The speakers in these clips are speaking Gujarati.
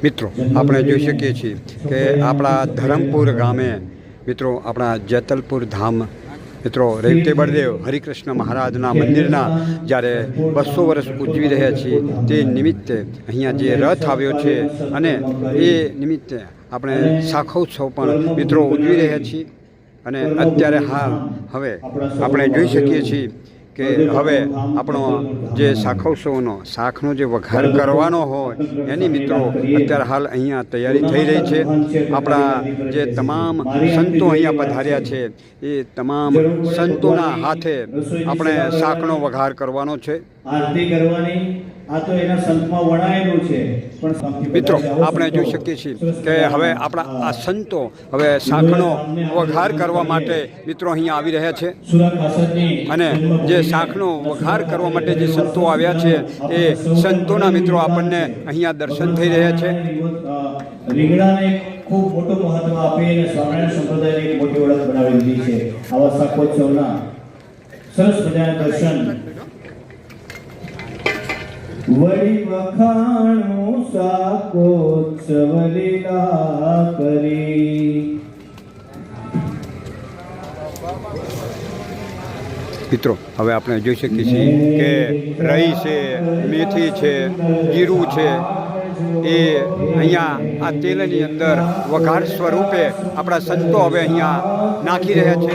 મિત્રો આપણે જોઈ શકીએ છીએ કે આપણા ધરમપુર ગામે મિત્રો આપણા જેતલપુર ધામ મિત્રો રેવતે બળદેવ હરિકૃષ્ણ મહારાજના મંદિરના જ્યારે 200 વર્ષ ઉજવી રહ્યા છીએ તે નિમિત્તે અહીંયા જે રથ આવ્યો છે અને એ નિમિત્તે આપણે શાખોત્સવ પણ મિત્રો ઉજવી રહ્યા છીએ અને અત્યારે હાલ હવે આપણે જોઈ શકીએ છીએ કે હવે આપણો જે શાખોત્સવનો શાખનો જે વઘાર કરવાનો હોય એની મિત્રો અત્યારે હાલ અહીંયા તૈયારી થઈ રહી છે। આપણા જે તમામ સંતો અહીંયા પધાર્યા છે એ તમામ સંતોના હાથે આપણે શાખનો વઘાર કરવાનો છે। આરતી કરવાની આ તો એના સંતમાં વણાયેલું છે। પણ મિત્રો આપણે જોઈ શકીએ છીએ કે હવે આપણા આ સંતો હવે શાખનો વઘાર કરવા માટે મિત્રો અહીંયા આવી રહ્યા છે અને જે શાખનો વઘાર કરવા માટે જે સંતો આવ્યા છે એ સંતોના મિત્રો આપણને અહીંયા દર્શન થઈ રહ્યા છે। રીંગણાને ખૂબ મોટું મહત્વ આપી અને સ્વામિનારાયણ સંપ્રદાયની એક મોટી ઓળખ બનાવી દીધી છે। આવા શાખોત્સવના સરસ મજાના દર્શન વળી વખાણું શાખોત્સવ લીલા કરી। મિત્રો હવે આપણે જોઈ શકીએ છીએ કે રઈ છે, મેથી છે, જીરું છે એ અહીંયા આ તેલની અંદર વઘાર સ્વરૂપે આપણા સંતો હવે અહીંયા નાખી રહ્યા છે।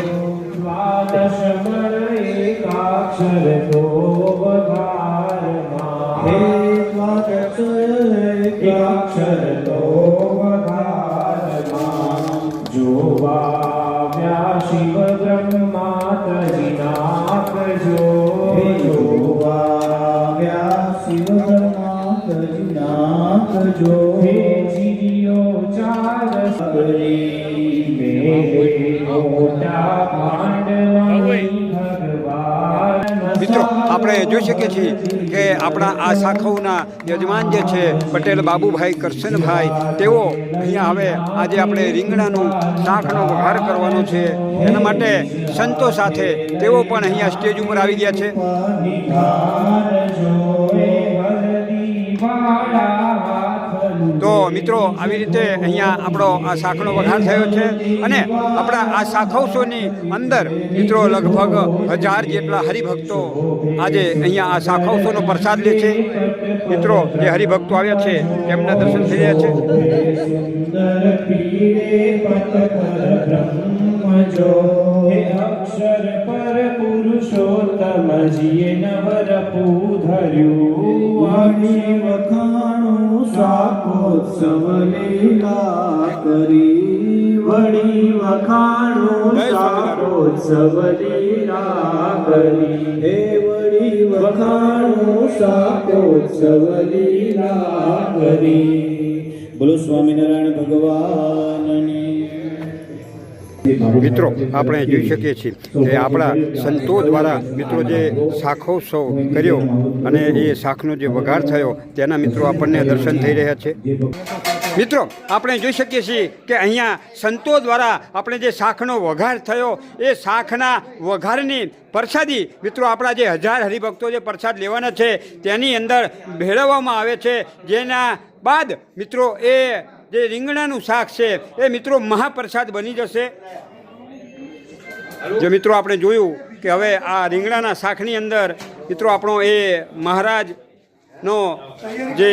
શિવ બ્રહ્મા તજીનાક જો શિવ બ્રહ્મા તજીનાક જો હે જીયો ચાર કરી મોટા પાંડવાની ભગવાન। મિત્રો આપણે જોઈ શકીએ છીએ કે આપણા આ શાખાઓના યજમાન જે છે પટેલ બાબુભાઈ કરશનભાઈ તેઓ અહીંયા હવે આજે આપણે રીંગણાનું શાકનો વઘાર કરવાનો છે એના માટે સંતો સાથે તેઓ પણ અહીંયા સ્ટેજ ઉપર આવી ગયા છે। તો મિત્રો આવી રીતે અહીંયા આપણો આ શાખનો વઘાર થયો છે અને આપણા આ શાખોત્સવની અંદર મિત્રો લગભગ 1000 જેટલા હરિભક્તો આજે અહીંયા આ શાખોત્સવનો પ્રસાદ લે છે। મિત્રો જે હરિભક્તો આવ્યા છે તેમના દર્શન થઈ રહ્યા છે। અક્ષર પર પુરુષોત્તમ જીએ નવરપુ ધર્યું વખાણું શાખોત્સવ લીલા કરી। વળી વખાણું શાખોત્સવ લીલા કરી। હે વળી વખાણું શાખોત્સવ લીલા કરી। બોલો સ્વામિનારાયણ ભગવાનની। મિત્રો આપણે જોઈ શકીએ છીએ કે આપણા સંતો દ્વારા મિત્રો જે શાખોત્સવ કર્યો અને એ શાખનો જે વઘાર થયો તેના મિત્રો આપણને દર્શન થઈ રહ્યા છે। મિત્રો આપણે જોઈ શકીએ છીએ કે અહીંયા સંતો દ્વારા આપણે જે શાખનો વઘાર થયો એ શાખના વઘારની પ્રસાદી મિત્રો આપણા જે 1000 હરિભક્તો જે પ્રસાદ લેવાના છે તેની અંદર ભેળવવામાં આવે છે। જેના બાદ મિત્રો એ જે રીંગણાનું શાક છે એ મિત્રો મહાપ્રસાદ બની જશે। જો મિત્રો આપણે જોયું કે હવે આ રીંગણાના શાકની અંદર મિત્રો આપણો એ મહારાજનો જે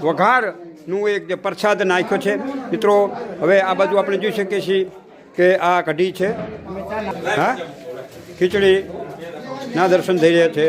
વઘારનું એક જે પ્રસાદ નાખ્યો છે। મિત્રો હવે આ બાજુ આપણે જોઈ શકીએ છીએ કે આ કઢી છે, હા ખીચડીના દર્શન થઈ રહ્યા છે।